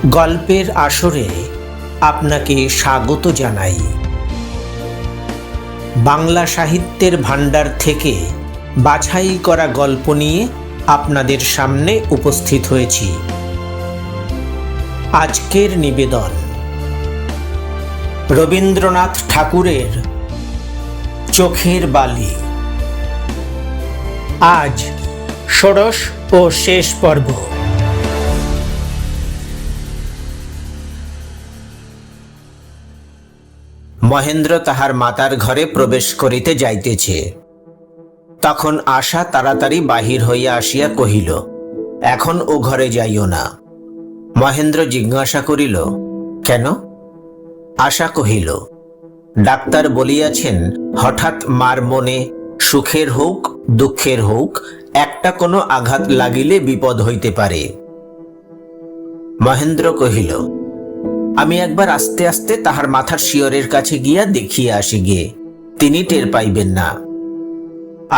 গল্পের আসরে আপনাকে স্বাগত জানাই। বাংলা সাহিত্যের ভাণ্ডার থেকে বাছাই করা গল্প নিয়ে আপনাদের সামনে উপস্থিত হয়েছি। আজকের নিবেদন রবীন্দ্রনাথ ঠাকুরের চোখের বালি। আজ ষোড়শ ও শেষ পর্ব। মহেন্দ্র তাহার মাতার ঘরে প্রবেশ করিতে যাইতেছে। তখন আশা তাড়াতাড়ি বাহির হইয়া আসিয়া কহিল, এখন ও ঘরে যাইও না। মহেন্দ্র জিজ্ঞাসা করিল, কেন? আশা কহিল, ডাক্তার বলিয়াছেন হঠাৎ মার মনে সুখের হোক দুঃখের হোক একটা কোনো আঘাত লাগিলে বিপদ হইতে পারে। মহেন্দ্র কহিল, আমি একবার আস্তে আস্তে তাহার মাথার শিয়রের কাছে গিয়া দেখিয়া আসি গে, তিনি টের পাইবেন না।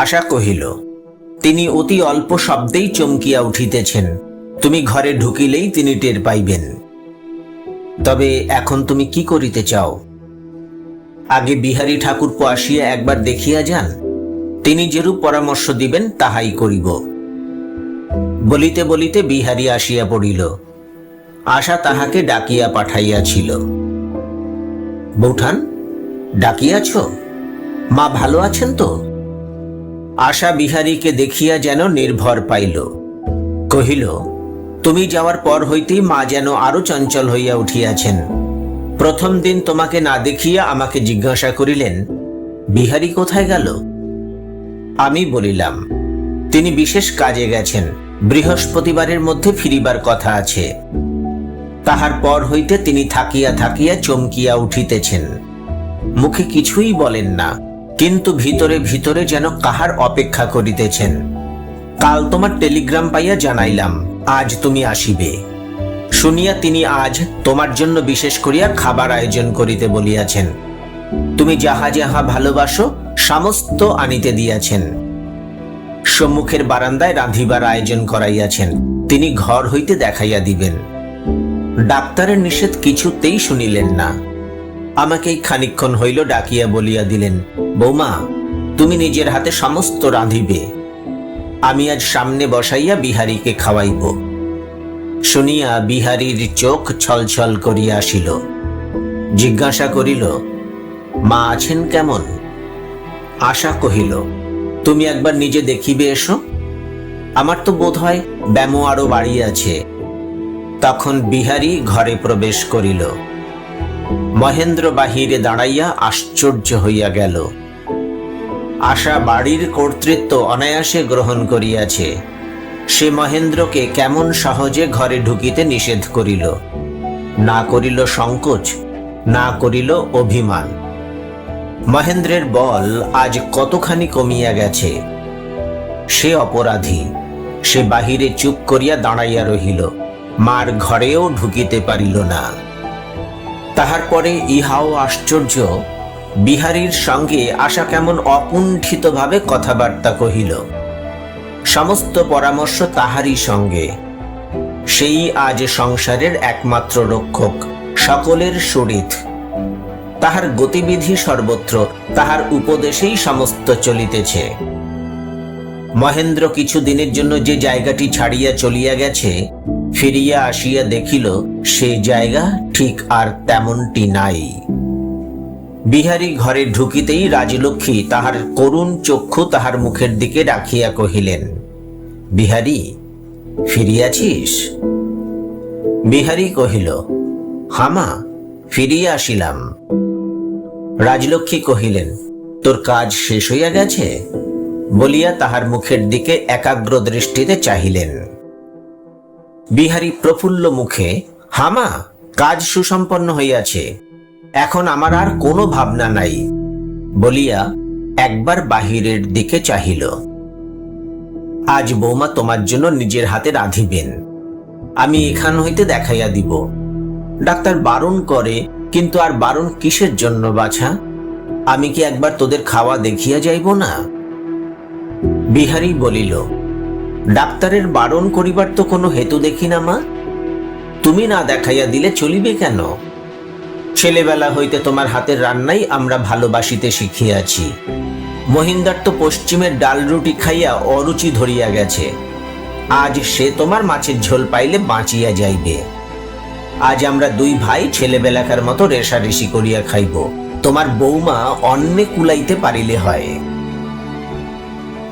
আশা কহিল, তিনি অতি অল্প শব্দেই চমকিয়া উঠিতেছেন, তুমি ঘরে ঢুকিলেই তিনি টের পাইবেন। তবে এখন তুমি কি করিতে চাও? আগে বিহারী ঠাকুরপো আসিয়া একবার দেখিয়া যান, তিনি যেরূপ পরামর্শ দিবেন তাহাই করিব। বলিতে বলিতে বিহারী আসিয়া পড়িল। আশা তাহাকে ডাকিয়া পাঠাইয়াছিল। বৌঠান, ডাকিয়াছ? মা ভালো আছেন তো? আশা বিহারীকে দেখিয়া যেন নির্ভর পাইল। কহিল, তুমি যাওয়ার পর হইতেই মা যেন আরো চঞ্চল হইয়া উঠিয়াছেন। প্রথম দিন তোমাকে না দেখিয়া আমাকে জিজ্ঞাসা করিলেন, বিহারী কোথায় গেল? আমি বলিলাম, তিনি বিশেষ কাজে গেছেন, বৃহস্পতিবারের মধ্যে ফিরিবার কথা আছে। তাহার পর হইতে তিনি থাকিয়া থাকিয়া চমকিয়া উঠিতেছেন। মুখে কিছুই বলেন না, কিন্তু ভিতরে ভিতরে যেন কাহার অপেক্ষা করিতেছেন। কাল তোমার টেলিগ্রাম পাইয়া জানাইলাম আজ তুমি আসিবে। শুনিয়া তিনি আজ তোমার জন্য বিশেষ করিয়া খাবার আয়োজন করিতে বলিয়াছেন। তুমি যাহা যাহা ভালোবাসো সমস্ত আনিতে দিয়াছেন। সম্মুখের বারান্দায় রাঁধিবার আয়োজন করাইয়াছেন, তিনি ঘর হইতে দেখাইয়া দিবেন। ডাক্তারের নিষেধ কিছুতেই শুনিলেন না। আমাকেই খানিকক্ষণ হইল ডাকিয়া বলিয়া দিলেন, বৌমা, তুমি নিজের হাতে সমস্ত রাঁধিবে, আমি আজ সামনে বসাইয়া বিহারীকে খাওয়াইব। শুনিয়া বিহারীর চোখ ছলছল করিয়া আসিল। জিজ্ঞাসা করিল, মা আছেন কেমন? আশা কহিল, তুমি একবার নিজে দেখিবে এসো, আমার তো বোধ হয় ব্যামো আরো বাড়িয়াছে। তখন বিহারী ঘরে প্রবেশ করিল। মহেন্দ্র বাহিরে দাঁড়াইয়া আশ্চর্য হইয়া গেল। আশা বাড়ির কর্তৃত্ব অনায়াসে গ্রহণ করিয়াছে। সে মহেন্দ্রকে কেমন সহজে ঘরে ঢুকিতে নিষেধ করিল। না করিল সংকোচ, না করিল অভিমান। মহেন্দ্রের বল আজ কতখানি কমিয়া গেছে। সে অপরাধী, সে বাহিরে চুপ করিয়া দাঁড়াইয়া রহিল, মার ঘরেও ঢুকিতে পারিল না। তাহার পরে ইহাও আশ্চর্য, বিহারীর সঙ্গে আশা কেমন অকুণ্ঠিতভাবে কথাবার্তা কহিল। সমস্ত পরামর্শ তাহারই সঙ্গে। সেই আজ সংসারের একমাত্র রক্ষক, সকলের সুরিত। তাহার গতিবিধি সর্বত্র, তাহার উপদেশেই সমস্ত চলিতেছে। মহেন্দ্র কিছু দিনের জন্য যে জায়গাটি ছাড়িয়া চলিয়া গেছে, ফিরিয়া আসিয়া দেখিল সে জায়গা ঠিক আর তেমনটি নাই। বিহারী ঘরে ঢুকিতেই রাজলক্ষ্মী তাহার করুণ চক্ষু তাহার মুখের দিকে রাখিয়া কহিলেন, বিহারী, ফিরিয়াছিস? বিহারী কহিল, হামা, ফিরিয়া আসিলাম। রাজলক্ষ্মী কহিলেন, তোর কাজ শেষ হইয়া গেছে? বলিয়া তাহার মুখের দিকে একাগ্র দৃষ্টিতে চাহিলেন। বিহারী প্রফুল্ল মুখে, হামা, কাজ সুসম্পন্ন হইয়াছে, এখন আমার আর কোনো ভাবনা নাই বলিয়া একবার বাহিরের দিকে চাহিল। আজ বৌমা তোমার জন্য নিজের হাতে রাঁধিবেন, আমি এখান হইতে দেখাইয়া দিব। ডাক্তার বারণ করে, কিন্তু আর বারণ কিসের জন্য বাছা? আমি কি একবার তোদের খাওয়া দেখিয়া যাইব না? বিহারী বলিল, ডাক্তারের বারণ করিবার তো কোনো হেতু দেখি না মা। তুমি না দেখাইয়া দিলে চলিবে কেন? ছেলেবেলা হইতে তোমার হাতের রান্নাই আমরা ভালোবাসিতে শিখিয়াছি। মহিন্দার তো পশ্চিমের ডাল রুটি খাইয়া অরুচি ধরিয়া গেছে। আজ সে তোমার মাছের ঝোল পাইলে বাঁচিয়া যাইবে। আজ আমরা দুই ভাই ছেলেবেলাকার মতো রেশারেশি করিয়া খাইব। তোমার বৌমা অন্নে কুলাইতে পারিলে হয়।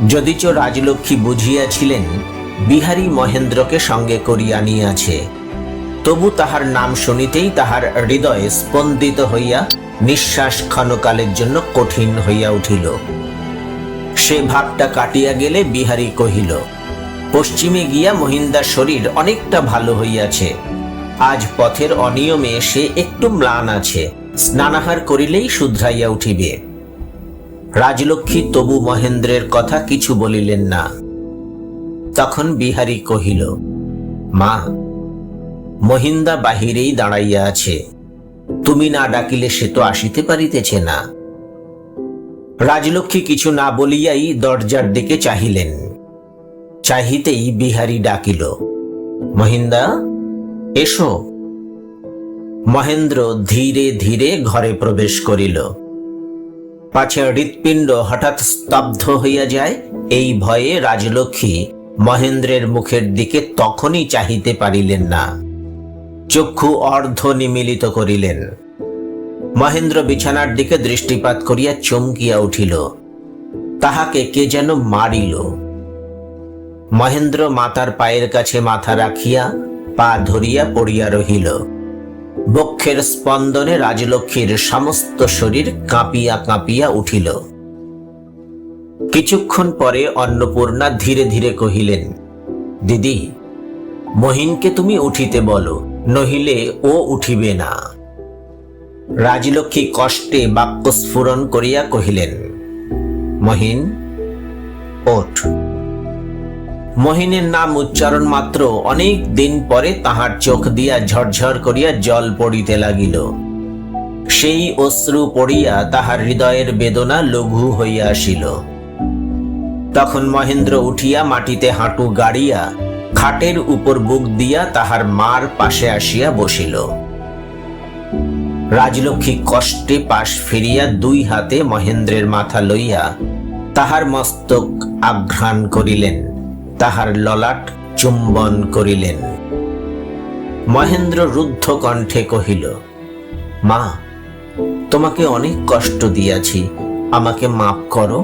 যদিচ রাজলক্ষ্মী বুঝিয়াছিলেন বিহারী মহেন্দ্রকে সঙ্গে করিয়া আনিয়াছে, তবু তাহার নাম শুনিতেই তাহার হৃদয় স্পন্দিত হইয়া নিঃশ্বাস ক্ষণকালের জন্য কঠিন হইয়া উঠিল। সে ভাবটা কাটিয়া গেলে বিহারী কহিল, পশ্চিমে গিয়া মহিন্দার শরীর অনেকটা ভালো হইয়াছে। আজ পথের অনিয়মে সে একটু ম্লান আছে, স্নানাহার করিলেই শুধরাইয়া উঠিবে। রাজলক্ষ্মী তবু মহেন্দ্রের কথা কিছু বলিলেন না। তখন বিহারী কহিল, মা, মহিন্দা বাহিরেই দাঁড়াইয়া আছে, তুমি না ডাকিলে সে তো আসিতে পারিতেছে না। রাজলক্ষ্মী কিছু না বলিয়াই দরজার দিকে চাহিলেন। চাহিতেই বিহারী ডাকিল, মহিন্দা, এসো। মহেন্দ্র ধীরে ধীরে ঘরে প্রবেশ করিল। পাছে হৃৎপিণ্ড হঠাৎ স্তব্ধ হইয়া যায়, এই ভয়ে রাজলক্ষ্মী মহেন্দ্রের মুখের দিকে তখনই চাহিতে পারিলেন না। চক্ষু অর্ধ নিমীলিত করিলেন। মহেন্দ্র বিছানার দিকে দৃষ্টিপাত করিয়া চমকিয়া উঠিল। তাহাকে কে যেন মারিল। মহেন্দ্র মাতার পায়ের কাছে মাথা রাখিয়া পা ধরিয়া পড়িয়া রহিল। বক্ষের স্পন্দনে রাজলক্ষ্মীর সমস্ত শরীর কাঁপিয়া কাঁপিয়া উঠিল। কিছুক্ষণ পরে অন্নপূর্ণা ধীরে ধীরে কহিলেন, দিদি, মহিনকে তুমি উঠিতে বলো, নহিলে ও উঠিবে না। রাজলক্ষ্মী কষ্টে বাক্য স্ফুরণ করিয়া কহিলেন, মহিন, ওঠ। মহিনের নাম উচ্চারণ মাত্র অনেক দিন পরে তাহার চোখ দিয়া ঝরঝর করিয়া জল পড়িতে লাগিল। সেই অশ্রু পড়িয়া তাহার হৃদয়ের বেদনা লঘু হইয়া আসিল। তখন মহেন্দ্র উঠিয়া মাটিতে হাঁটু গাড়িয়া খাটের উপর বুক দিয়া তাহার মার পাশে আসিয়া বসিল। রাজলক্ষ্মী কষ্টে পাশ ফিরিয়া দুই হাতে মহেন্দ্রের মাথা লইয়া তাহার মস্তক আঘ্রাণ করিলেন, তাহার ললাট চুম্বন করিলেন। মহেন্দ্র রুদ্ধ কণ্ঠে কহিল, মা, তোমাকে অনেক কষ্ট দিয়াছি, আমাকে মাপ করো।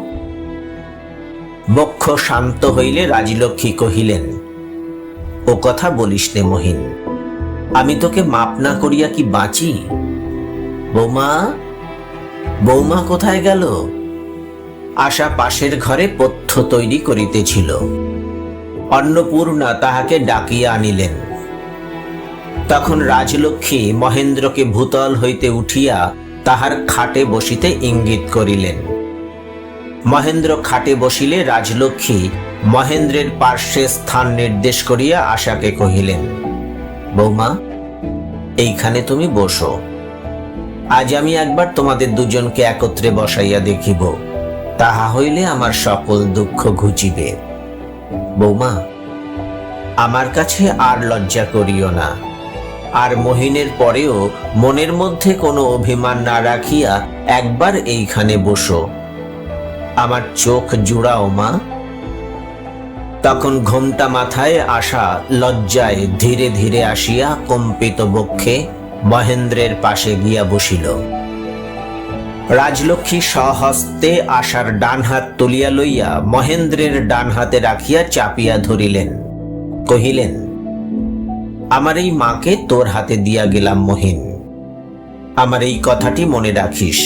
বক্ষ শান্ত হইলে রাজলক্ষ্মী কহিলেন, ও কথা বলিস নে মহিন, আমি তোকে মাপ না করিয়া কি বাঁচি? বৌমা, বৌমা কোথায় গেল? আশা পাশের ঘরে পথ্য তৈরি করিতেছিল। অন্নপূর্ণা তাহাকে ডাকিয়া আনিলেন। তখন রাজলক্ষ্মী মহেন্দ্রকে ভূতল হইতে উঠিয়া তাহার খাটে বসিতে ইঙ্গিত করিলেন। মহেন্দ্র খাটে বসিলে রাজলক্ষ্মী মহেন্দ্রের পার্শ্বে স্থান নির্দেশ করিয়া আশাকে কহিলেন, বৌমা, এইখানে তুমি বসো। আজ আমি একবার তোমাদের দুজনকে একত্রে বসাইয়া দেখিব, তাহা হইলে আমার সকল দুঃখ ঘুচিবে। বৌমা, আমার কাছে আর লজ্জা করিও না। আর মহিনের পরেও মনের মধ্যে কোনো অভিমান না রাখিয়া একবার এইখানে বসো। আমার চোখ জুড়াও মা। তখন ঘোমটা মাথায় আশা লজ্জায় ধীরে ধীরে আসিয়া কম্পিত বক্ষে মহেন্দ্রের পাশে গিয়া বসিল। রাজলক্ষ্মী স্বহস্তে আশার ডান হাত তুলিয়া লইয়া মহেন্দ্রের ডান হাতে রাখিয়া চাপিয়া ধরিলেন। কহিলেন, আমার এই মাকে তোর হাতে দিয়া গেলাম মহিন। আমার এই কথাটি মনে রাখিস।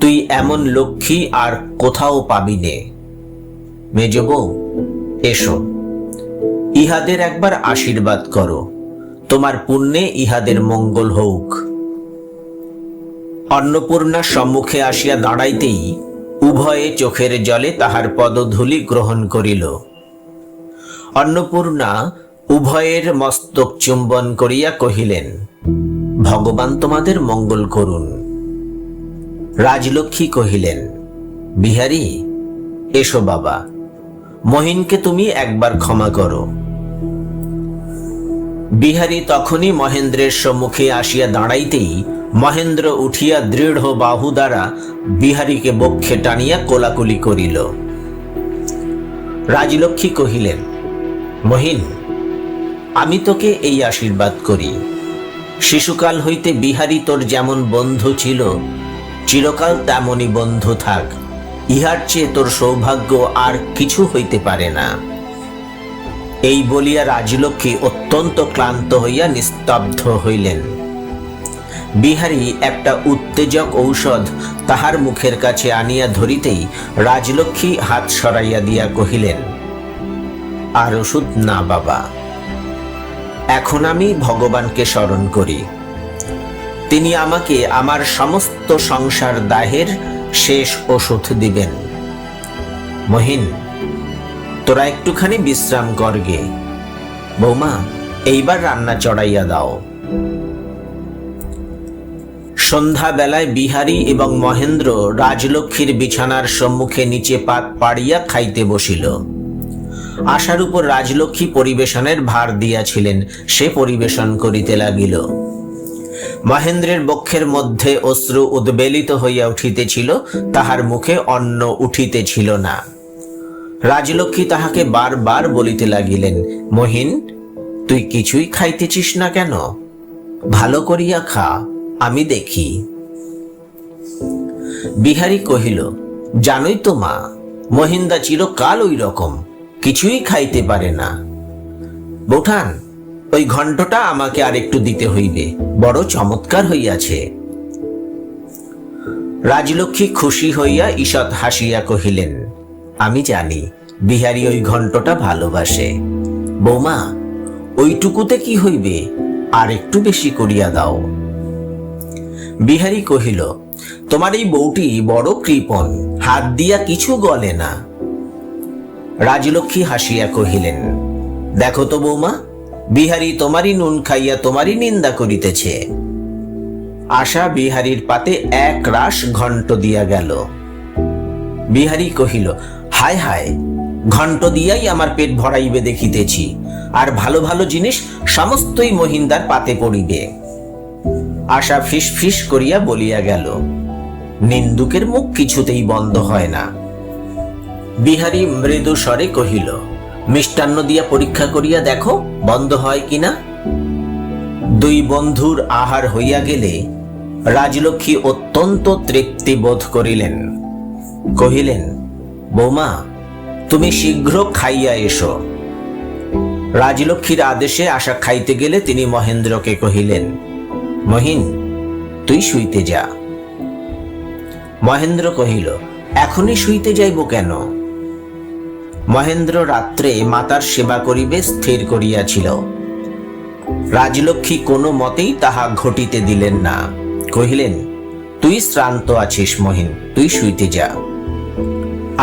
তুই এমন লক্ষ্মী আর কোথাও পাবি নে। মেজ বউ, এসো, ইহাদের একবার আশীর্বাদ করো। তোমার পুণ্যে ইহাদের মঙ্গল হোক। অন্নপূর্ণা সম্মুখে আসিয়া দাঁড়াইতেই উভয়ে চোখের জলে তাহার পদধূলি গ্রহণ করিল। অন্নপূর্ণা উভয়ের মস্তক চুম্বন করিয়া কহিলেন, ভগবান তোমাদের মঙ্গল করুন। রাজলক্ষ্মী কহিলেন, বিহারী, এসো বাবা, মহিনকে তুমি একবার ক্ষমা করো। বিহারী তখনই মহেন্দ্রের সম্মুখে আসিয়া দাঁড়াইতেই মহেন্দ্র উঠিয়া দৃঢ় বাহু দ্বারা বিহারীকে বক্ষে টানিয়া কোলাকুলি করিল। রাজলক্ষ্মী কহিলেন, মহিন, আমি তোকে এই আশীর্বাদ করি, শিশুকাল হইতে বিহারী তোর যেমন বন্ধু ছিল, চিরকাল তেমনই বন্ধু থাক। ইহার চেয়ে তোর সৌভাগ্য আর কিছু হইতে পারে না। এই বলিয়া রাজলক্ষ্মী অত্যন্ত ক্লান্ত হইয়া নিস্তব্ধ হইলেন। বিহারী একটা উত্তেজক ঔষধ তাহার মুখের কাছে আনিয়া ধরিতেই রাজলক্ষ্মী হাত সরাইয়া দিয়া কহিলেন, আর ওষুধ না বাবা, এখন আমি ভগবানকে স্মরণ করি। তিনি আমাকে আমার সমস্ত সংসার দাহের শেষ ওষুধ দিবেন। মহিন, তোরা একটুখানি বিশ্রাম করগে। বৌমা, এইবার রান্না চড়াইয়া দাও। সন্ধ্যাবেলায় বিহারী এবং মহেন্দ্র রাজলক্ষ্মীর বিছানার সম্মুখে নিচে পাত পাড়িয়া খাইতে বসিল। আশার উপর রাজলক্ষ্মী পরিবেশনের ভার দিয়াছিলেন, সে পরিবেশন করিতে লাগিল। মহেন্দ্রের বক্ষের মধ্যে অশ্রু উদ্বেলিত হইয়া উঠিতেছিল, তাহার মুখে অন্ন উঠিতেছিল না। রাজলক্ষ্মী তাহাকে বারবার বলিতে লাগিলেন, মহিন, তুই কিছুই খাইতেছিস না কেন? ভালো করিয়া খা, আমি দেখি। বিহারী কহিল, জানোই তো মা, মহিন্দা চিরকাল ওই রকম, কিছুই খাইতে পারে না। বৌঠান, ওই ঘণ্টটা আমাকে আর একটু দিতে হইবে, বড় চমৎকার হইয়াছে। রাজলক্ষ্মী খুশি হইয়া ঈষৎ হাসিয়া কহিলেন, আমি জানি বিহারী ওই ঘণ্টটা ভালোবাসে। বৌমা, ওইটুকুতে কি হইবে, আর একটু বেশি করিয়া দাও। বিহারী কহিল, তোমার এই বউটি বড় কৃপণ, হাত দিয়া কিছু গলে না। রাজলক্ষ্মী হাসিয়া কহিলেন, দেখো তো বৌমা, বিহারী তোমারই নুন খাইয়া তোমারই নিন্দা করিতেছে। আশা বিহারীর পাতে এক রাশ ঘণ্ট দিয়া গেল। বিহারী কহিল, হায় হায়, ঘণ্ট দিয়াই আমার পেট ভরাইবে দেখিতেছি, আর ভালো ভালো জিনিস সমস্তই মহিন্দার পাতে পড়িবে। আশা ফিস ফিস করিয়া বলিয়া গেল, নিন্দুকের মুখ কিছুতেই বন্ধ হয় না। বিহারী মৃদু স্বরে কহিল, মিষ্টান্ন দিয়া পরীক্ষা করিয়া দেখো বন্ধ হয় কিনা। দুই বন্ধুর আহার হইয়া গেলে রাজলক্ষ্মী অত্যন্ত তৃপ্তি বোধ করিলেন। কহিলেন, বৌমা, তুমি শীঘ্র খাইয়া এসো। রাজলক্ষ্মীর আদেশে আশা খাইতে গেলে তিনি মহেন্দ্রকে কহিলেন, মহিন, তুই শুইতে যা। মহেন্দ্র কহিল, এখনই শুইতে যাইব কেন? মহেন্দ্র রাত্রে মাতার সেবা করিবে স্থির করিয়াছিল। রাজলক্ষ্মী কোনো মতেই তাহা ঘটিতে দিলেন না। কহিলেন, তুই শ্রান্ত আছিস মহিন, তুই শুইতে যা।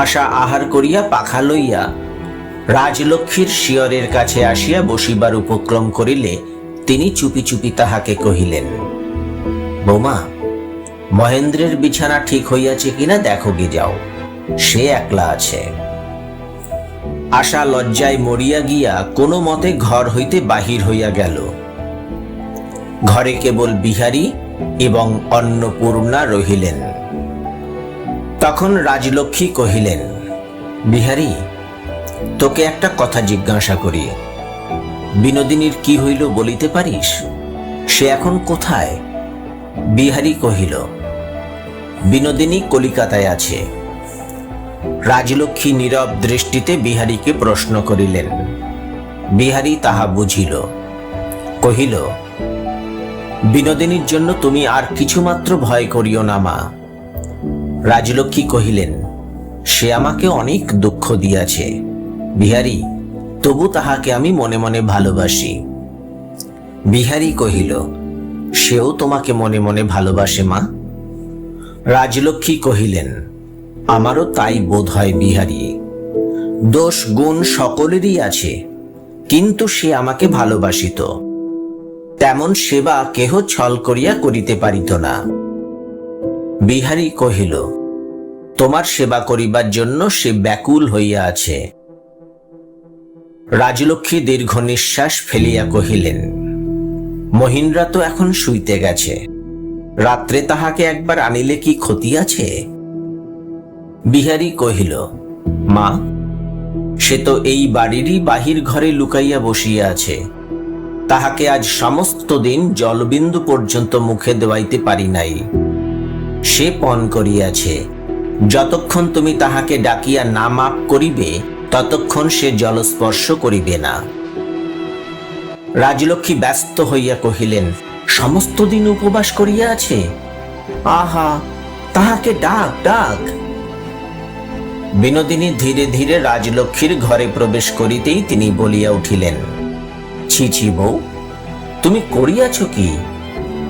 আশা আহার করিয়া পাখা লইয়া রাজলক্ষ্মীর শিয়রের কাছে আসিয়া বসিবার উপক্রম করিলে তিনি চুপি চুপি তাহাকে কহিলেন, বৌমা, মহেন্দ্রের বিছানা ঠিক হইয়াছে কিনা দেখো গে যাও, সে একলা আছে। আশা লজ্জায় মরিয়া গিয়া কোনো মতে ঘর হইতে বাহির হইয়া গেল। ঘরে কেবল বিহারী এবং অন্নপূর্ণা রহিলেন। তখন রাজলক্ষ্মী কহিলেন, বিহারী, তোকে একটা কথা জিজ্ঞাসা করি, বিনোদিনীর কি হইল বলিতে পারিস? সে এখন কোথায়? বিহারী কহিল, বিনোদিনী কলিকাতায় আছে। রাজলক্ষ্মী নীরব দৃষ্টিতে বিহারীকে প্রশ্ন করিলেন। বিহারী তাহা বুঝিল। কহিল, বিনোদিনীর জন্য তুমি আর কিছুমাত্র ভয় করিও না মা। রাজলক্ষ্মী কহিলেন, সে আমাকে অনেক দুঃখ দিয়াছে বিহারী, তবু তাহাকে আমি মনে মনে ভালোবাসি। বিহারী কহিল, সেও তোমাকে মনে মনে ভালোবাসে মা। রাজলক্ষ্মী কহিলেন, আমারও তাই বোধ হয় বিহারী। দোষ গুণ সকলেরই আছে, কিন্তু সে আমাকে ভালোবাসিত। তেমন সেবা কেহ ছল করিয়া করিতে পারিত না। বিহারী কহিল, তোমার সেবা করিবার জন্য সে ব্যাকুল হইয়া আছে। রাজলক্ষ্মী দীর্ঘ নিঃশ্বাস ফেলিয়া কহিলেন, মহিনরা তো এখন শুইতে গেছে, রাত্রে তাহাকে একবার আনিলে কি ক্ষতি আছে? বিহারী কহিল, মা, সে তো এই বাড়িরই বাহির ঘরে লুকাইয়া বসিয়া আছে। তাহাকে আজ সমস্ত দিন জলবিন্দু পর্যন্ত মুখে দেওয়াইতে পারি নাই। সে পণ করিয়াছে, যতক্ষণ তুমি তাহাকে ডাকিয়া না মাপ করিবে ততক্ষণ সে জলস্পর্শ করিবে না। রাজলক্ষ্মী ব্যস্ত হইয়া কহিলেন, সমস্ত দিন উপবাস করিয়া আছে? আহা, তাহাকে ডাক ডাক। বিনোদিনী ধীরে ধীরে রাজলক্ষ্মীর ঘরে প্রবেশ করিতেই তিনি বলিয়া উঠিলেন, ছি ছি বউ, তুমি করিয়াছ কি?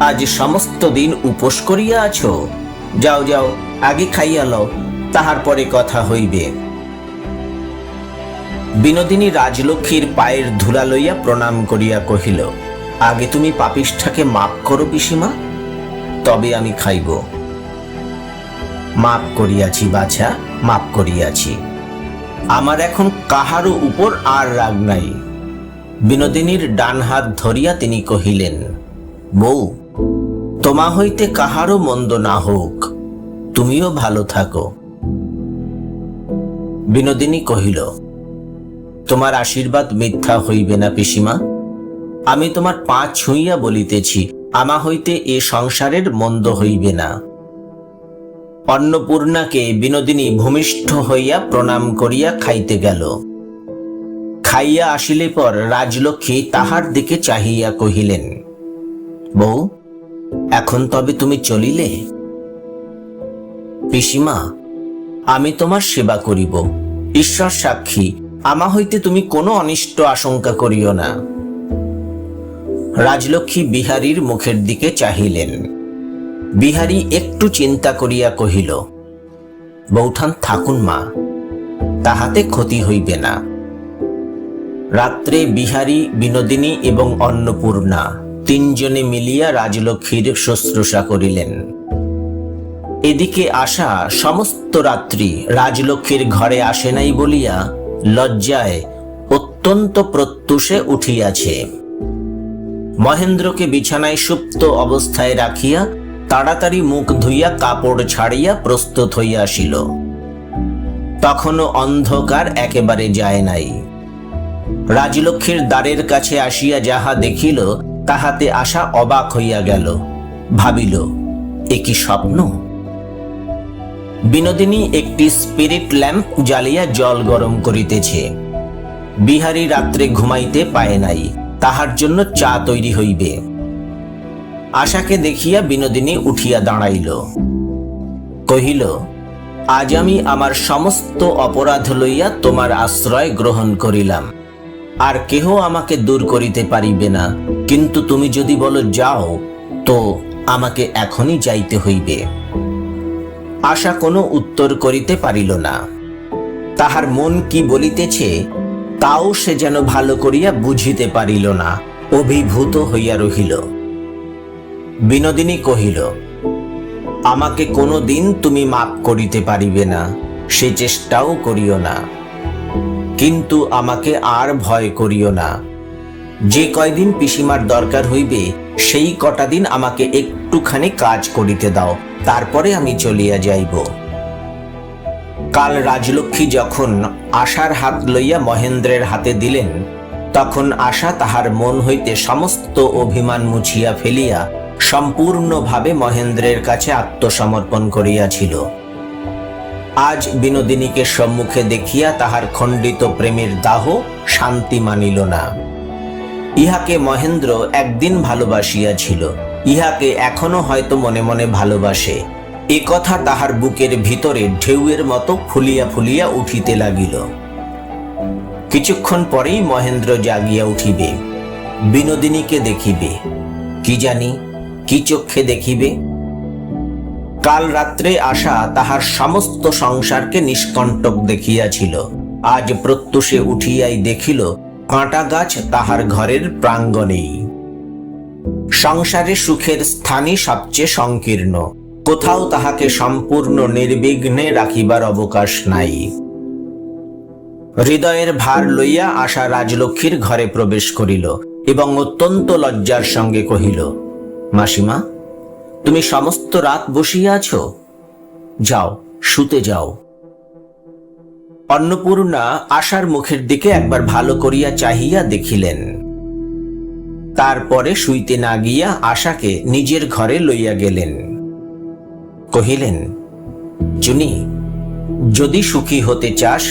আজ সমস্ত দিন উপোস করিয়া আছো? যাও যাও, আগে খাইয়া লও, তাহার পরে কথা হইবে। বিনোদিনী রাজলক্ষ্মীর পায়ের ধুলা লইয়া প্রণাম করিয়া কহিল, আগে তুমি পাপিষ্ঠাকে মাপ করো পিসিমা, তবে আমি খাইব। মাপ করিয়াছি বাছা, মাপ করিয়াছি। আমার এখন কাহারও উপর আর রাগ নাই। বিনোদিনীর ডান হাত ধরিয়া তিনি কহিলেন, বউ, তোমা হইতে কাহারও মন্দ না হোক, তুমিও ভালো থাকো। বিনোদিনী কহিল, তোমার আশীর্বাদ মিথ্যা হইবে না পিসিমা। আমি তোমার পা ছুঁইয়া বলিতেছি, আমা হইতে এ সংসারের মন্দ হইবে না। অন্নপূর্ণাকে বিনোদিনী ভূমিষ্ঠ হইয়া প্রণাম করিয়া খাইতে গেল। খাইয়া আসিলে পর রাজলক্ষ্মী তাহার দিকে চাহিয়া কহিলেন, বউ, এখন তবে তুমি চলিলে? পিসিমা, আমি তোমার সেবা করিব, ঈশ্বর সাক্ষী, আমা হইতে তুমি কোনো অনিষ্ট আশঙ্কা করিও না। রাজলক্ষ্মী বিহারীর মুখের দিকে চাহিলেন। বিহারী একটু চিন্তা করিয়া কহিল, বৌঠান থাকুন মা, তাহাতে ক্ষতি হইবে না। রাত্রে বিহারী, বিনোদিনী এবং অন্নপূর্ণা তিনজনে মিলিয়া রাজলক্ষ্মীর শুশ্রূষা করিলেন। এদিকে আশা সমস্ত রাত্রি রাজলক্ষ্মীর ঘরে আসে নাই বলিয়া লজ্জায় অত্যন্ত প্রত্যুষে উঠিয়াছে। মহেন্দ্রকে বিছানায় সুপ্ত অবস্থায় রাখিয়া তাড়াতাড়ি মুখ ধুইয়া কাপড় ছাড়িয়া প্রস্তুত হইয়া আসিল। তখনও অন্ধকার একেবারে যায় নাই। রাজলক্ষ্মীর দ্বারের কাছে আসিয়া যাহা দেখিল তাহাতে আশা অবাক হইয়া গেল। ভাবিল, এ কি স্বপ্ন? বিনোদিনী একটি স্পিরিট ল্যাম্প জ্বালিয়া জল গরম করিতেছে। বিহারী রাত্রে ঘুমাইতে পায় নাই, তাহার জন্য চা তৈরি হইবে। আশাকে দেখিয়া বিনোদিনী উঠিয়া দাঁড়াইল, কহিল, আজ আমি আমার সমস্ত অপরাধ লইয়া তোমার আশ্রয় গ্রহণ করিলাম, আর কেহ আমাকে দূর করিতে পারিবে না। কিন্তু তুমি যদি বলো যাও, তো আমাকে এখনই যাইতে হইবে। আশা কোনো উত্তর করিতে পারিল না। তাহার মন কি বলিতেছে তাও সে যেন ভালো করিয়া বুঝিতে পারিল না, অভিভূত হইয়া রহিল। বিনোদিনী কহিল, আমাকে কোনো দিন তুমি মাপ করিতে পারিবে না, সে চেষ্টাও করিও না। কিন্তু আমাকে আর ভয় করিও না। যে কয়দিন পিসিমার দরকার হইবে সেই কটা দিন আমাকে একটুখানি কাজ করিতে দাও, তারপরে আমি চলিয়া যাইব। কাল রাজলক্ষ্মী যখন আশার হাত লইয়া মহেন্দ্রের হাতে দিলেন, তখন আশা তাহার মন হইতে সমস্ত অভিমান মুছিয়া ফেলিয়া সম্পূর্ণভাবে মহেন্দ্রের কাছে আত্মসমর্পণ করিয়াছিল। আজ বিনোদিনীকে সম্মুখে দেখিয়া তাহার খণ্ডিত প্রেমের দাহ শান্তি মানিল না। ইহাকে মহেন্দ্র একদিন ভালোবাসিয়াছিল, ইহাকে এখনো হয়তো মনে মনে ভালোবাসে, এ কথা তাহার বুকের ভিতরে ঢেউয়ের মতো ফুলিয়া ফুলিয়া উঠিতে লাগিল। কিছুক্ষণ পরেই মহেন্দ্র জাগিয়া উঠিবে, বিনোদিনীকে দেখিবে, কি জানি কি চক্ষে দেখিবে। কাল রাত্রে আশা তাহার সমস্ত সংসারকে নিষ্কণ্টক দেখিয়াছিল, আজ প্রত্যুষে উঠিয়াই দেখিল কাঁটা গাছ তাহার ঘরের প্রাঙ্গণেই। সংসারে সুখের স্থানই সবচেয়ে সংকীর্ণ, কোথাও তাহাকে সম্পূর্ণ নির্বিঘ্নে রাখিবার অবকাশ নাই। হৃদয়ের ভার লইয়া আশা রাজলক্ষ্মীর ঘরে প্রবেশ করিল এবং অত্যন্ত লজ্জার সঙ্গে কহিল, মাসিমা, তুমি সমস্ত রাত বসিয়া আছো? যাও, শুতে যাও। অন্নপূর্ণা আশার মুখের দিকে একবার ভালো করিয়া চাহিয়া দেখিলেন। তারপরে শুইতে না গিয়া আশাকে নিজের ঘরে লইয়া গেলেন। কহিলেন, চুনি, যদি সুখী হতে চাস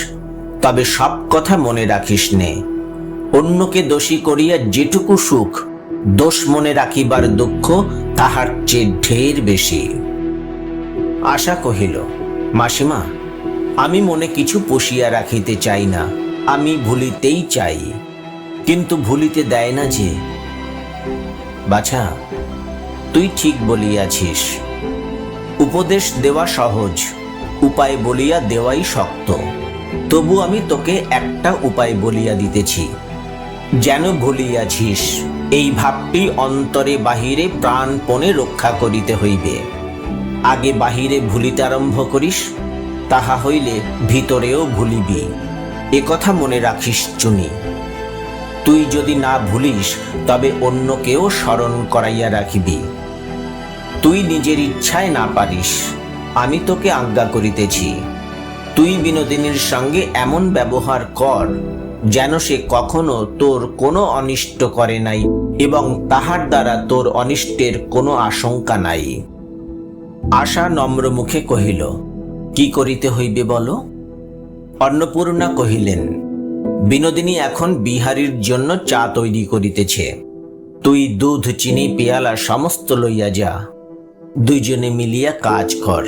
তবে সব কথা মনে রাখিস নে। অন্যকে দোষী করিয়া যেটুকু সুখ, দোষ মনে রাখিবার দুঃখ তাহার চেয়ে ঢের বেশি। আশা কহিল, মাসিমা, আমি মনে কিছু পুষিয়া রাখিতে চাই না, আমি ভুলিতেই চাই, কিন্তু ভুলিতে দেয় না যে। বাছা, তুই ঠিক বলিয়াছিস। উপদেশ দেওয়া সহজ, উপায় বলিয়া দেওয়াই শক্ত। তবু আমি তোকে একটা উপায় বলিয়া দিতেছি, যেন ভুলিয়াছিস এই ভাবটি অন্তরে বাহিরে প্রাণপণে রক্ষা করিতে হইবে। আগে বাহিরে ভুলিতে আরম্ভ করিস, তাহা হইলে ভিতরেও ভুলিবি। এ কথা মনে রাখিস চুনি। তুই যদি না ভুলিস তবে অন্যকেও স্মরণ করাইয়া রাখিবি। তুই নিজের ইচ্ছায় না পারিস, আমি তোকে আজ্ঞা করিতেছি। তুই বিনোদিনীর সঙ্গে এমন ব্যবহার কর যেন সে কখনো তোর কোনো অনিষ্ট করে নাই এবং তাহার দ্বারা তোর অনিষ্টের কোনো আশঙ্কা নাই। আশা নম্র মুখে কহিল, কি করিতে হইবে বলো? অন্নপূর্ণা কহিলেন, বিনোদিনী এখন বিহারীর জন্য চা তৈরি করিতেছে। তুই দুধ, চিনি, পেয়ালা সমস্ত লইয়া যা, দুইজনে মিলিয়া কাজ কর।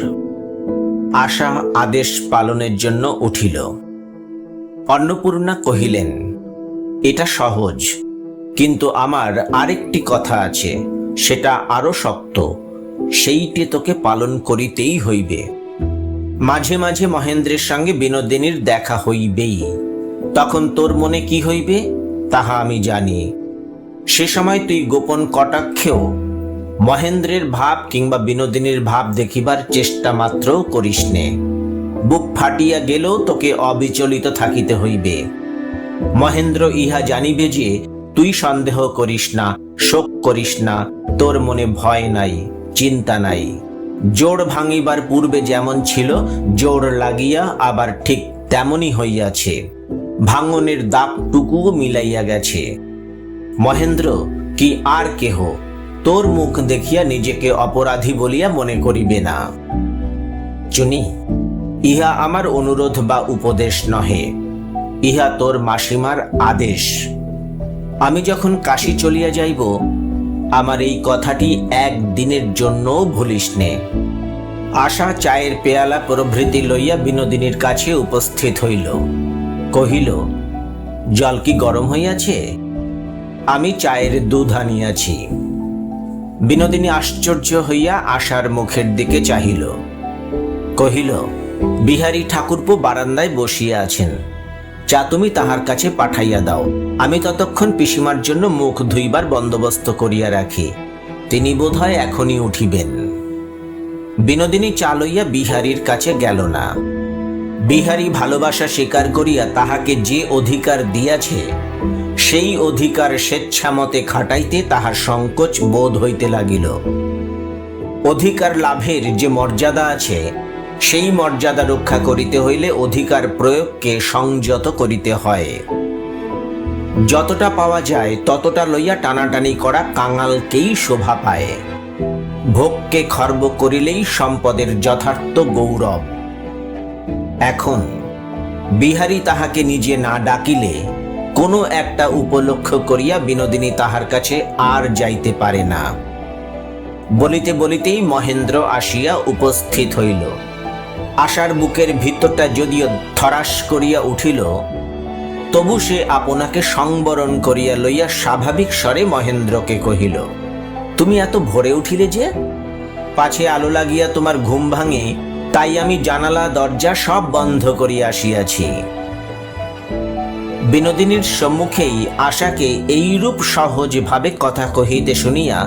আশা আদেশ পালনের জন্য উঠিল। অন্নপূর্ণা কহিলেন, এটা সহজ, কিন্তু আমার আরেকটি কথা আছে, সেটা আরো শক্ত। সেইটি তোকে পালন করিতেই হইবে। মাঝে মাঝে মহেন্দ্রের সঙ্গে বিনোদিনীর দেখা হইবেই। তখন তোর মনে কি হইবে তাহা আমি জানি। সে সময় তুই গোপন কটাক্ষেও মহেন্দ্রের ভাব কিংবা বিনোদিনীর ভাব দেখিবার চেষ্টা মাত্র করিস নে। বুক ফাটিয়া গেলেও তোকে অবিচলিত থাকিতে হইবে। মহেন্দ্র ইহা জানিবে যে তুই সন্দেহ করিস না, শোক করিস না, তোর মনে ভয় নাই, চিন্তা নাই। জোড় ভাঙিবার পূর্বে যেমন ছিল, জোড় লাগিয়া আবার ঠিক তেমনই হইয়াছে। ভাঙনের দাগটুকুও মিলাইয়া গেছে। মহেন্দ্র কি আর কেহ তোর মুখ দেখিয়া নিজেকে অপরাধী বলিয়া মনে করিবে না। চুনি, ইহা আমার অনুরোধ বা উপদেশ নহে, ইহা তোর মাসিমার আদেশ। আমি যখন কাশী চলিয়া যাইব, আমার এই কথাটি একদিনের জন্য ভুলিস নে। আশা চায়ের পেয়ালা প্রভৃতি লইয়া বিনোদিনীর কাছে উপস্থিত হইল। কহিল, জল কি গরম হইয়াছে? আমি চায়ের দুধ আনিয়াছি। বিনোদিনী আশ্চর্য হইয়া আশার মুখের দিকে চাহিল। কহিল, বিহারী ঠাকুরপো বারান্দায় বসিয়া আছেন, চা তুমি তাহার কাছে পাঠাইয়া দাও। আমি ততক্ষণ পিসিমার জন্য মুখ ধুইবার বন্দোবস্ত করিয়া রাখি, তিনি বোধহয় এখনই উঠিবেন। বিনোদিনী চা লইয়া বিহারীর কাছে গেল না। বিহারী ভালোবাসা স্বীকার করিয়া তাহাকে যে অধিকার দিয়াছে, সেই অধিকার স্বেচ্ছামতে খাটাইতে তাহার সংকোচ বোধ হইতে লাগিল। অধিকার লাভের যে মর্যাদা আছে, সেই মর্যাদা রক্ষা করিতে হইলে অধিকার প্রয়োগকে সংযত করিতে হয়। যতটা পাওয়া যায় ততটা লইয়া টানাটানি করা কাঙালকেই শোভা পায়। ভোগকে খর্ব করিলেই সম্পদের যথার্থ গৌরব। এখন বিহারী তাহাকে নিজে না ডাকিলে কোনো একটা উপলক্ষ করিয়া বিনোদিনী তাহার কাছে আর যাইতে পারে না। বলিতে বলিতেই মহেন্দ্র আসিয়া উপস্থিত হইল। আশার বুকের ভিতরটা যদিও থরাস করিয়া উঠিল, তবু সে আপনাকে সংবরণ করিয়া লইয়া স্বাভাবিক স্বরে মহেন্দ্রকে কহিল, তুমি এত ভোরে উঠিলে যে? পাছে আলো লাগিয়া তোমার ঘুম ভাঙে, তাই আমি জানালা দরজা সব বন্ধ করিয়া আসিয়াছি। বিনোদিনীর সম্মুখেই আশাকে এইরূপ সহজভাবে কথা কহিতে শুনিয়া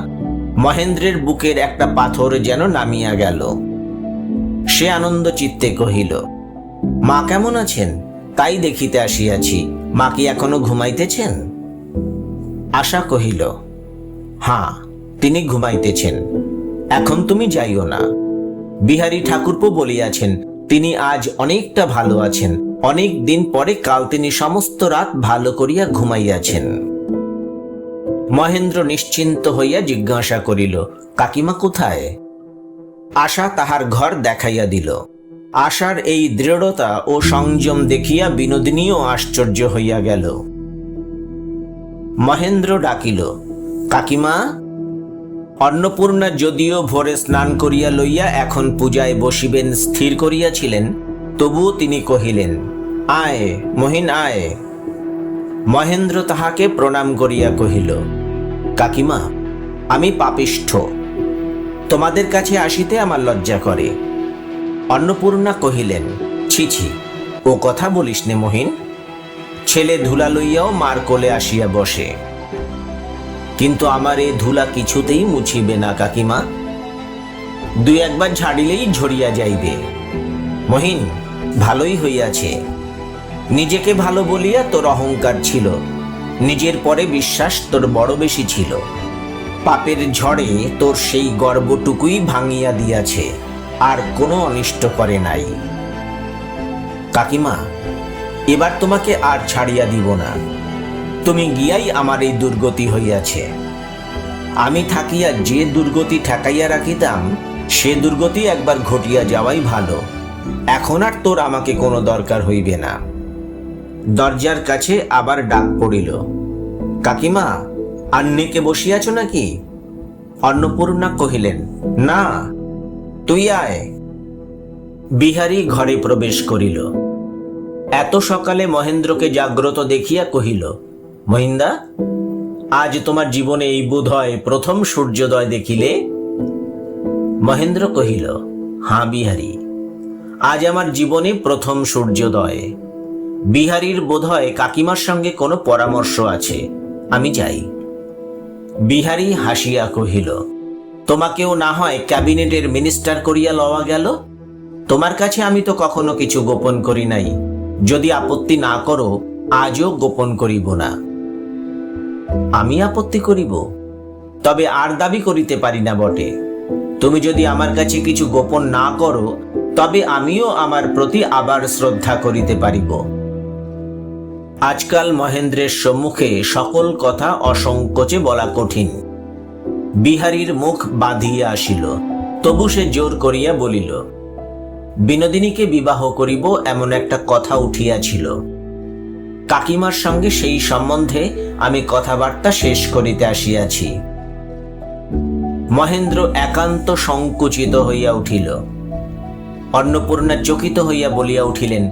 মহেন্দ্রের বুকের একটা পাথর যেন নামিয়া গেল। সে আনন্দ চিত্তে কহিল, মা কেমন আছেন? তাই দেখিতে আসিয়াছি। মা কি এখনো ঘুমাইতেছেন? আশা কহিল, হ্যাঁ, তিনি ঘুমাইতেছেন। এখন তুমি যাইও না। বিহারী ঠাকুরপো বলিয়াছেন তিনি আজ অনেকটা ভালো আছেন। অনেক দিন পরে কাল তিনি সমস্ত রাত ভালো করিয়া ঘুমাইয়াছেন। মহেন্দ্র নিশ্চিন্ত হইয়া জিজ্ঞাসা করিল, কাকিমা কোথায়? আশা তাহার ঘর দেখাইয়া দিল। আশার এই দৃঢ়তা ও সংযম দেখিয়া বিনোদিনীও আশ্চর্য হইয়া গেল। মহেন্দ্র ডাকিল, কাকিমা। অন্নপূর্ণা যদিও ভোরে স্নান করিয়া লইয়া এখন পূজায় বসিবেন স্থির করিয়াছিলেন, তবুও তিনি কহিলেন, আয় মহিন আয়। মহেন্দ্র তাহাকে প্রণাম করিয়া কহিল, কাকিমা, আমি পাপিষ্ঠ, তোমাদের কাছে আসিতে আমার লজ্জা করে। অন্নপূর্ণা কহিলেন, ছি ছি, ও কথা বলিস নে মহিন। ছেলে ধুলা লইয়াও মার কোলে আসিয়া বসে, কিন্তু আমার এ ধুলা কিছুতেই মুছিবে না কাকিমা। দুই একবার ঝাড়িলেই ঝরিয়া যাইবে। মহিন, ভালোই হইয়াছে। নিজেকে ভালো বলিয়া তোর অহংকার ছিল, নিজের পরে বিশ্বাস তোর বড় বেশি ছিল। পাপের ঝড়ে তোর সেই গর্বটুকুই ভাঙিয়া দিয়াছে, আর কোনো অনিষ্ট করে নাই। কাকিমা, এবার তোমাকে আর ছাড়িয়া দিব না। তুমি গিয়াই আমার এই দুর্গতি হইয়াছে। আমি থাকিয়া যে দুর্গতি ঠেকাইয়া রাখিতাম, সে দুর্গতি একবার ঘটিয়া যাওয়াই ভালো। এখন আর তোর আমাকে কোনো দরকার হইবে না। দরজার কাছে আবার ডাক পড়িল, কাকিমা, আন্নিকে বসিয়াছ নাকি? অন্নপূর্ণা কহিলেন, না, তুই আয়। বিহারী ঘরে প্রবেশ করিল। এত সকালে মহেন্দ্রকে জাগ্রত দেখিয়া কহিল, মহিন্দা, আজ তোমার জীবনে এই বোধ হয় প্রথম সূর্যোদয় দেখিলে? মহেন্দ্র কহিল, হাঁ বিহারী, আজ আমার জীবনে প্রথম সূর্যোদয়। বিহারীর বোধহয় কাকিমার সঙ্গে কোনো পরামর্শ আছে, আমি যাই। বিহারী হাসিয়া কহিল, তোমাকেও না হয় ক্যাবিনেটের মিনিস্টার করিয়া লওয়া গেল। তোমার কাছে আমি তো কখনো কিছু গোপন করি নাই। যদি আপত্তি না করো, আজও গোপন করিব না। আমি আপত্তি করিব? তবে আর দাবি করিতে পারি না বটে। তুমি যদি আমার কাছে কিছু গোপন না করো, তবে আমিও আমার প্রতি আবার শ্রদ্ধা করিতে পারিব। আজকাল মহেন্দ্রের সম্মুখে সকল কথা অসংকোচে বলা কঠিন। বিহারীর মুখ বাঁধিয়া আসিল, তবু সে জোর করিয়া বলিল, বিনোদিনীকে বিবাহ করিব এমন একটা কথা উঠিয়াছিল। কাকিমার সঙ্গে সেই সম্বন্ধে আমি কথাবার্তা শেষ করিতে আসিয়াছি। মহেন্দ্র একান্ত সংকুচিত হইয়া উঠিল। অন্নপূর্ণা চকিত হইয়া বলিয়া উঠিলেন,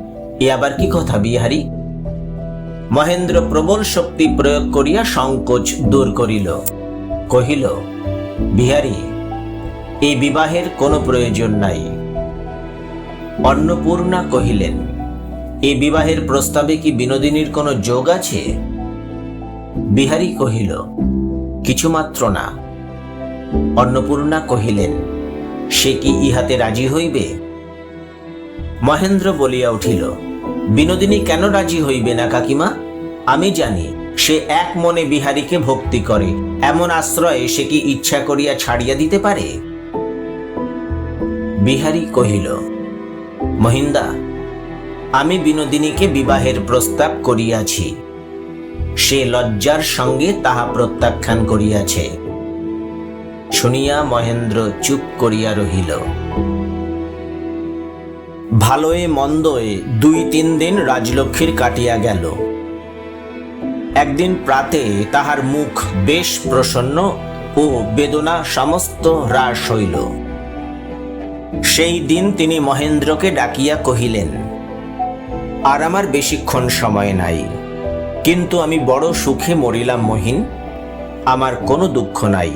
এ আবার কি কথা বিহারী? মহেন্দ্র প্রবল শক্তি প্রয়োগ করিয়া সংকোচ দূর করিল। কহিল, বিহারী, এই বিবাহের কোনো প্রয়োজন নাই। অন্নপূর্ণা কহিলেন, এই বিবাহের প্রস্তাবে কি বিনোদিনীর কোনো যোগ আছে? বিহারী কহিল, কিছুমাত্র না। অন্নপূর্ণা কহিলেন, সে কি ইহাতে রাজি হইবে? মহেন্দ্র বলিয়া উঠিল, বিনোদিনী কেন রাজি হইবে না কাকিমা? আমি জানি সে এক মনে বিহারীকে ভক্তি করে। এমন আশ্রয়ে সে কি ইচ্ছা করিয়া ছাড়িয়া দিতে পারে? বিহারী কহিল, মহিন্দা, আমি বিনোদিনীকে বিবাহের প্রস্তাব করিয়াছি। সে লজ্জার সঙ্গে তাহা প্রত্যাখ্যান করিয়াছে। শুনিয়া মহেন্দ্র চুপ করিয়া রহিল। ভালোয় মন্দয় 2-3 দিন রাজলক্ষ্মীর কাটিয়া গেল। একদিন প্রাতে তাহার মুখ বেশ প্রসন্ন ও বেদনা সমস্ত হ্রাস হইল। সেই দিন তিনি মহেন্দ্রকে ডাকিয়া কহিলেন, আর আমার বেশিক্ষণ সময় নাই, কিন্তু আমি বড় সুখে মরিলাম মহিন। আমার কোনো দুঃখ নাই।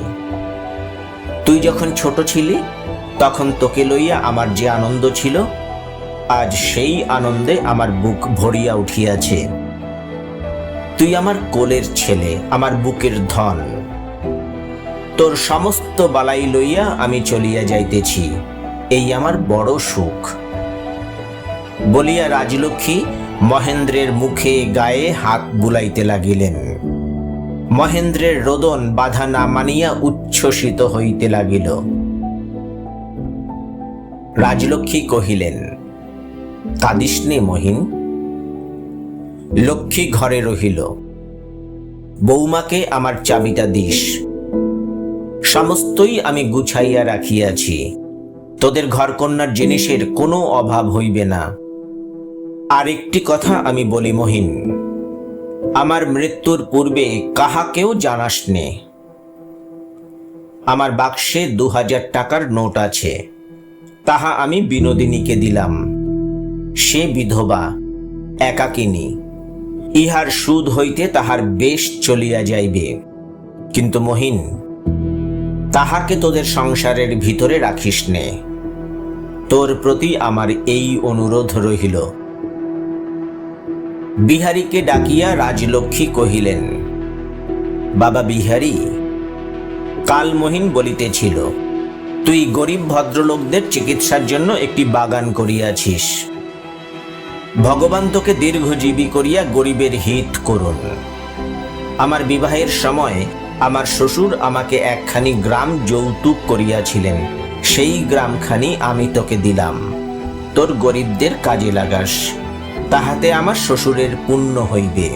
তুই যখন ছোট ছিলি, তখন তোকে লইয়া আমার যে আনন্দ ছিল, আজ সেই আনন্দে আমার বুক ভরিয়া উঠিয়াছে। তুই আমার কোলের ছেলে, আমার বুকের ধন। তোর সমস্ত বালাই লইয়া আমি চলিয়া যাইতেছি, এই আমার বড় সুখ। বলিয়া রাজলক্ষ্মী মহেন্দ্রের মুখে গায়ে হাত বুলাইতে লাগিলেন। মহেন্দ্রের রোদন বাধা না মানিয়া উচ্ছ্বসিত হইতে লাগিল। রাজলক্ষ্মী কহিলেন, কাঁদিস নে মহিন। লক্ষ্মী ঘরে রহিল। বৌমাকে আমার চাবিটা দিস। সমস্তই আমি গুছাইয়া রাখিয়াছি, তোদের ঘরকন্যার জিনিসের কোনো অভাব হইবে না। আর একটি কথা আমি বলি মহিন, আমার মৃত্যুর পূর্বে কাহাকেও জানাস নে। আমার বাক্সে 2000 টাকার নোট আছে, তাহা আমি বিনোদিনীকে দিলাম। সে বিধবা, একাকিনী, ইহার সুদ হইতে তাহার বেশ চলিয়া যাইবে। কিন্তু মহিন, তাহাকে তোদের সংসারের ভিতরে রাখিস নে। তোর প্রতি আমার এই অনুরোধ রহিল। বিহারীকে ডাকিয়া রাজলক্ষ্মী কহিলেন, বাবা বিহারী, কাল মহিন বলিতেছিল তুই গরিব ভদ্রলোকদের চিকিৎসার জন্য একটি বাগান করিয়াছিস। ভগবান তোকে দীর্ঘজীবী করিয়া গরিবের হিত করুন। আমার বিবাহের সময় আমার শ্বশুর আমাকে একখানি গ্রাম যৌতুক করিয়াছিলেন, সেই গ্রামখানি আমি তোকে দিলাম। তোর গরিবদের কাজে লাগাস, তাহাতে আমার শ্বশুরের পুণ্য হইবে।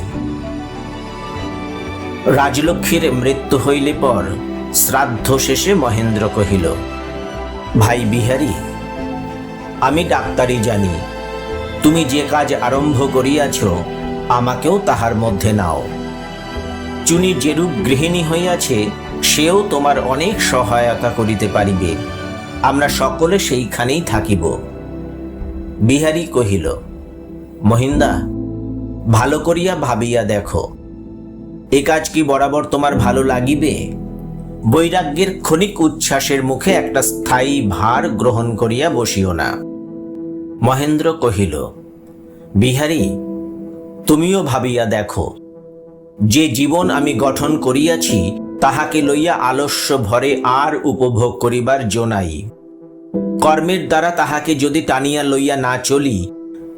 রাজলক্ষ্মীর মৃত্যু হইলে পর শ্রাদ্ধ শেষে মহেন্দ্র কহিল, ভাই বিহারী, আমি ডাক্তারি জানি, তুমি যে কাজ আরম্ভ করিয়াছ আমাকেও তাহার মধ্যে নাও। চুনি যেরূপ গৃহিণী হইয়াছে সেও তোমার অনেক সহায়তা করিতে পারিবে। আমরা সকলে সেইখানেই থাকিব। বিহারী কহিল, মহিন্দা, ভালো করিয়া ভাবিয়া দেখো, এ কাজ কি বরাবর তোমার ভালো লাগিবে? বৈরাগ্যের ক্ষণিক উচ্ছ্বাসের মুখে একটা স্থায়ী ভার গ্রহণ করিয়া বসিও না। মহেন্দ্র কহিল, বিহারী, তুমিও ভাবিয়া দেখো, যে জীবন আমি গঠন করিয়াছি তাহাকে লইয়া আলস্য ভরে আর উপভোগ করিবার জো নাই। কর্মের দ্বারা তাহাকে যদি টানিয়া লইয়া না চলি,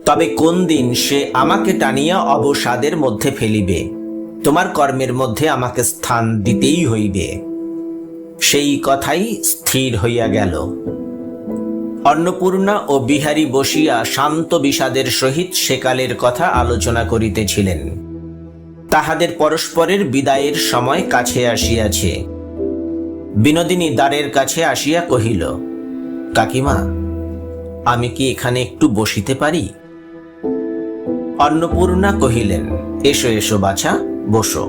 তবে কোন দিন সে আমাকে টানিয়া অবসাদের মধ্যে ফেলিবে। তোমার কর্মের মধ্যে আমাকে স্থান দিতেই হইবে। সেই কথাই স্থির হইয়া গেল। অন্নপূর্ণা ও বিহারী বসিয়া শান্ত বিষাদের সহিত সেকালের কথা আলোচনা করিতেছিলেন। তাহাদের পরস্পরের বিদায়ের সময় কাছে আসিয়াছে। বিনোদিনী দ্বারের কাছে আসিয়া কহিল, কাকিমা, আমি কি এখানে একটু বসিতে পারি? অন্নপূর্ণা কহিলেন, এসো এসো বাছা, বসো।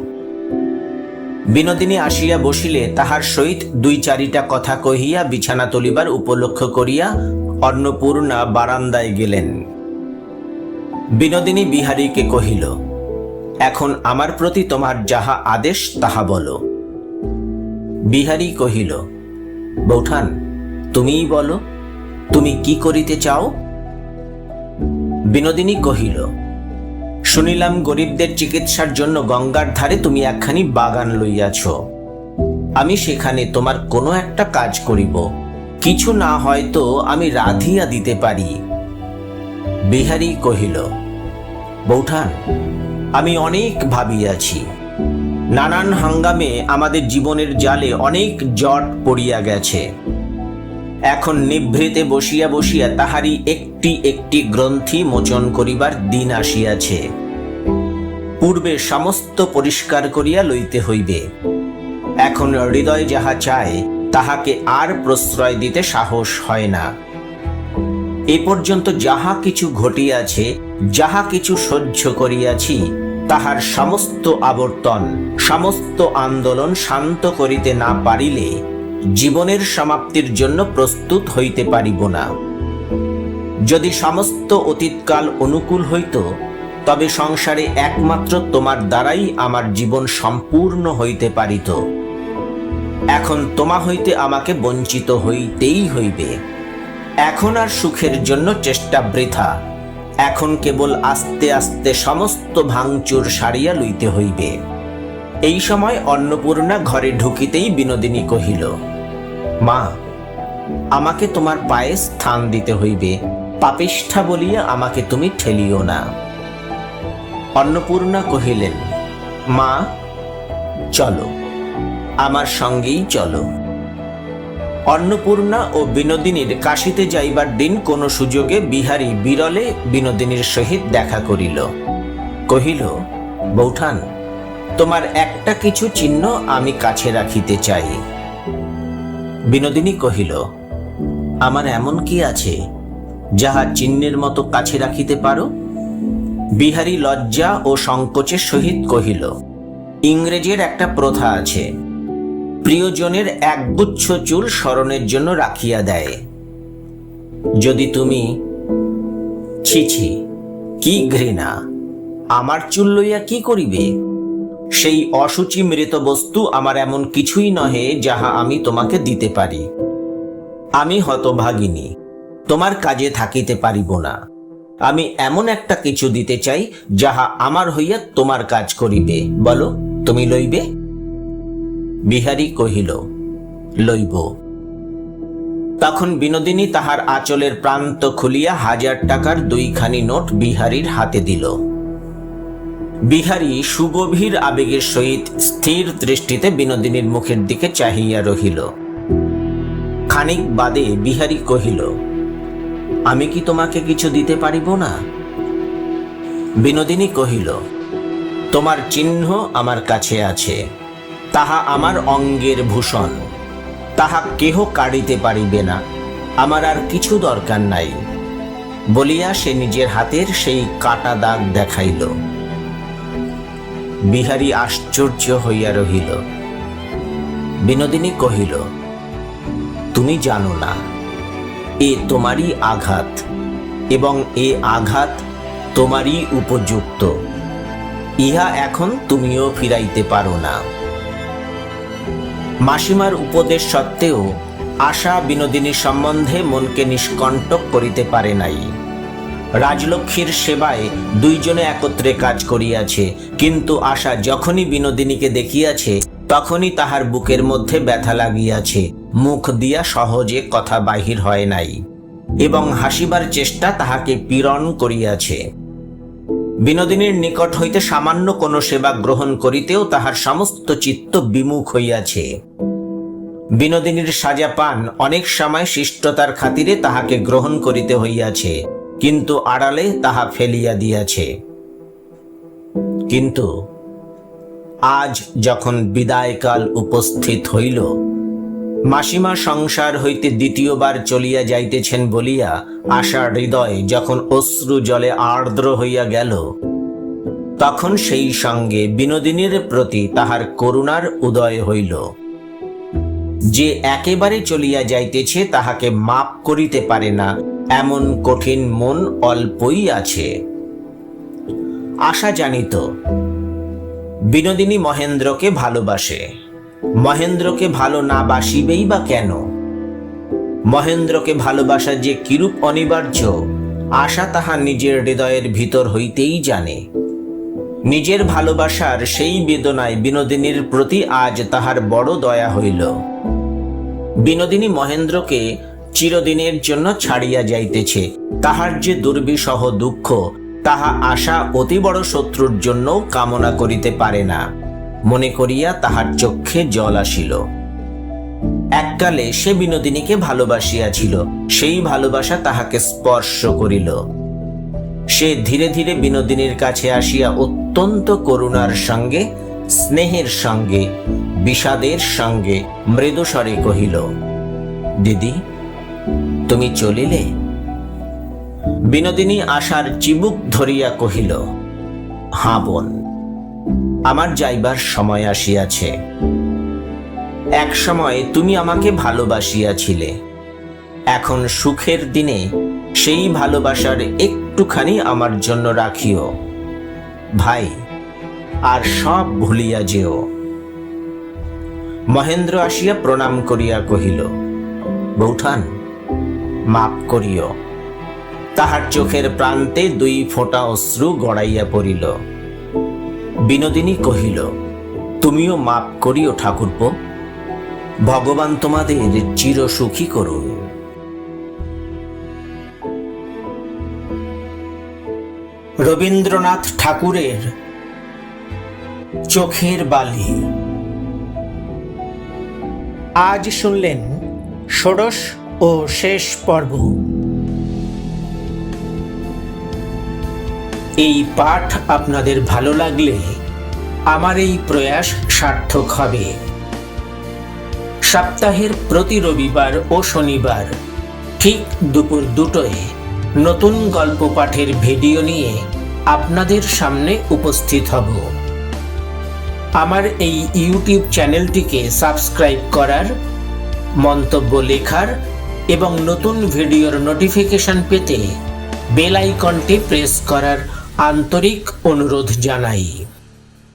বিনোদিনী আসিয়া বসিলে তাহার সহিত 2-4টা কথা কহিয়া বিছানা তুলিবার উপলক্ষ করিয়া অন্নপূর্ণা বারান্দায় গেলেন। বিনোদিনী বিহারীকে কহিল, এখন আমার প্রতি তোমার যাহা আদেশ তাহা বলো। বিহারী কহিল, বৌঠান, তুমিই বলো, তুমি কি করিতে চাও? বিনোদিনী কহিল, শুনিলাম গরিবদের চিকিৎসার জন্য গঙ্গার ধারে তুমি একখানি বাগান লইয়াছ। আমি সেখানে তোমার কোনো একটা কাজ করিব, কিছু না হয়তো আমি রাধিয়া দিতে পারি। বিহারী কহিল, বৌঠান, আমি অনেক ভাবিয়াছি। নানান হাঙ্গামে আমাদের জীবনের জালে অনেক জট পড়িয়া গেছে। এখন নিভৃতে বসিয়া বসিয়া তাহারই একটি একটি গ্রন্থি মোচন করিবার দিন আসিয়াছে। পূর্বে সমস্ত পরিষ্কার করিয়া লইতে হইবে। এখন হৃদয় যাহা চায় তাহাকে আর প্রশ্রয় দিতে সাহস হয় না। এ পর্যন্ত যাহা কিছু ঘটিয়াছে, যাহা কিছু সহ্য করিয়াছি, তাহার সমস্ত আবর্তন, সমস্ত আন্দোলন শান্ত করিতে না পারিলে জীবনের সমাপ্তির জন্য প্রস্তুত হইতে পারিব না। যদি সমস্ত অতীতকাল অনুকূল হইত, তবে সংসারে একমাত্র তোমার দ্বারাই আমার জীবন সম্পূর্ণ হইতে পারিত। এখন তোমা হইতে আমাকে বঞ্চিত হইতেই হইবে। এখন আর সুখের জন্য চেষ্টা বৃথা। এখন কেবল আস্তে আস্তে সমস্ত ভাঙচুর সারিয়া লইতে হইবে। এই সময় অন্নপূর্ণা ঘরে ঢুকিতেই বিনোদিনী কহিল, মা, আমাকে তোমার পায়ে স্থান দিতে হইবে। পাপিষ্ঠা বলিয়া আমাকে তুমি ঠেলিও না। অন্নপূর্ণা কহিলেন, মা চলো, আমার সঙ্গেই চলো। অন্নপূর্ণা ও বিনোদিনীর কাশীতে যাইবার দিন কোন সুযোগে বিহারী বিরলে বিনোদিনীর সহিত দেখা করিল। কহিল, বৌঠান, তোমার একটা কিছু চিহ্ন আমি কাছে রাখিতে চাই। বিনোদিনী কহিল, আমার এমন কি আছে যাহা চিহ্নের মতো কাছে রাখিতে পারো? বিহারী লজ্জা ও সংকোচের সহিত কহিল, ইংরেজের একটা প্রথা আছে, প্রিয়জনের একগুচ্ছ চুল স্মরণের জন্য রাখিয়া দেয়। যদি তুমি, ছি ছি, কি ঘৃণা, আমার চুল লইয়া কি করিবে? সেই অসুচি মৃত বস্তু আমার এমন কিছুই নহে যাহা আমি তোমাকে দিতে পারি। আমি হতভাগিনী, তোমার কাজে থাকিতে পারিব না। আমি এমন একটা কিছু দিতে চাই যাহা আমার হইয়া তোমার কাজ করিবে। বলো, তুমি লইবে? বিহারী কহিল, লইব। তখন বিনোদিনী তাহার আঁচলের প্রান্ত খুলিয়া 1000 টাকার 2খানি নোট বিহারীর হাতে দিল। বিহারী সুগভীর আবেগের সহিত স্থির দৃষ্টিতে বিনোদিনীর মুখের দিকে চাহিয়া রহিল। খানিক বাদে বিহারী কহিল, আমি কি তোমাকে কিছু দিতে পারিব না? বিনোদিনী কহিল, তোমার চিহ্ন আমার কাছে আছে, তাহা আমার অঙ্গের ভূষণ, তাহা কেহ কাড়িতে পারিবে না, আমার আর কিছু দরকার নাই। বলিয়া সে নিজের হাতের সেই কাটা দাগ দেখাইল। বিহারী আশ্চর্য হইয়া রহিল। বিনোদিনী কহিল, তুমি জানো না, এ তোমারই আঘাত, এবং এ আঘাত তোমারই উপযুক্ত। ইহা এখন তুমিও ফিরাইতে পারো না। মাসিমার উপদেশ সত্ত্বেও আশা বিনোদিনীর সম্বন্ধে মনকে নিষ্কণ্টক করিতে পারে নাই। রাজলক্ষ্মীর সেবায় দুইজনে একত্রে কাজ করিয়াছে, কিন্তু আশা যখনই বিনোদিনীকে দেখিয়াছে তখনই তাহার বুকের মধ্যে ব্যথা লাগিয়াছে, মুখ দিয়া সহজে কথা বাহির হয় নাই, এবং হাসিবার চেষ্টা তাহাকে পীড়ন করিয়াছে। বিনোদিনীর নিকট হইতে সামান্য কোনো সেবা গ্রহণ করিতেও তাহার সমস্ত চিত্ত বিমুখ হইয়াছে। বিনোদিনীর সাজা পান অনেক সময় শিষ্টতার খাতিরে তাহাকে গ্রহণ করিতে হইয়াছে, কিন্তু আড়ালে তাহা ফেলিয়া দিয়াছে। কিন্তু আজ যখন বিদায়কাল উপস্থিত হইল, মাসিমা সংসার হইতে দ্বিতীয়বার চলিয়া যাইতেছেন বলিয়া আশার হৃদয় যখন অশ্রু জলে আর্দ্র হইয়া গেল, তখন সেই সঙ্গে বিনোদিনীর প্রতি তাহার করুণার উদয় হইল। যে একেবারে চলিয়া যাইতেছে তাহাকে মাপ করিতে পারে না, এমন কঠিন মন অল্পই আছে। আশা জানিত বিনোদিনী মহেন্দ্রকে ভালোবাসে। মহেন্দ্রকে ভালো না বাসিবেই বা কেন? মহেন্দ্রকে ভালোবাসা যে কিরূপ অনিবার্য, আশা তাহা নিজের হৃদয়ের ভিতর হইতেই জানে। নিজের ভালোবাসার সেই বেদনায় বিনোদিনীর প্রতি আজ তাহার বড় দয়া হইল। বিনোদিনী মহেন্দ্রকে চিরদিনের জন্য ছাড়িয়া যাইতেছে, তাহার যে দুর্বিষহ দুঃখ তাহা আশা অতি বড় শত্রুর জন্য কামনা করিতে পারে না মনে করিয়া তাহার চক্ষে জল আসিল। এককালে সে বিনোদিনীকে ভালোবাসিয়াছিল, সেই ভালোবাসা তাহাকে স্পর্শ করিল। সে ধীরে ধীরে বিনোদিনীর কাছে আসিয়া অত্যন্ত করুণার সঙ্গে, স্নেহের সঙ্গে, বিষাদের সঙ্গে মৃদুস্বরে কহিল, দিদি, তুমি চলিলে? বিনোদিনী আশার চিবুক ধরিয়া কহিল, হাঁ বোন, আমার যাইবার সময় আসিয়াছে। এক সময় তুমি আমাকে ভালোবাসিয়াছিলে, এখন সুখের দিনে সেই ভালোবাসার একটুখানি আমার জন্য রাখিও ভাই, আর সব ভুলিয়া যেও। মহেন্দ্র আসিয়া প্রণাম করিয়া কহিল, বৌঠান, মাপ করিও। তাহার চোখের প্রান্তে 2 ফোঁটা অশ্রু গড়াইয়া পড়িল। বিনোদিনী কহিল, তুমিও মাপ করিও ঠাকুরপো, ভগবান তোমাদের চির সুখী করুন। রবীন্দ্রনাথ ঠাকুরের চোখের বালি। আজ শুনলেন ষোড়শ ও শেষ পর্ব। এই পাঠ আপনাদের ভালো লাগলে আমার এই প্রয়াস সার্থক হবে। সপ্তাহের প্রতি রবিবার ও শনিবার ঠিক দুপুর 2টায় নতুন গল্প পাঠের ভিডিও নিয়ে আপনাদের সামনে উপস্থিত হব। আমার এই ইউটিউব চ্যানেলটিকে সাবস্ক্রাইব করার, মন্তব্য লেখার এবং নতুন ভিডিওর নোটিফিকেশন পেতে বেল আইকনটি প্রেস করার আন্তরিক অনুরোধ জানাই।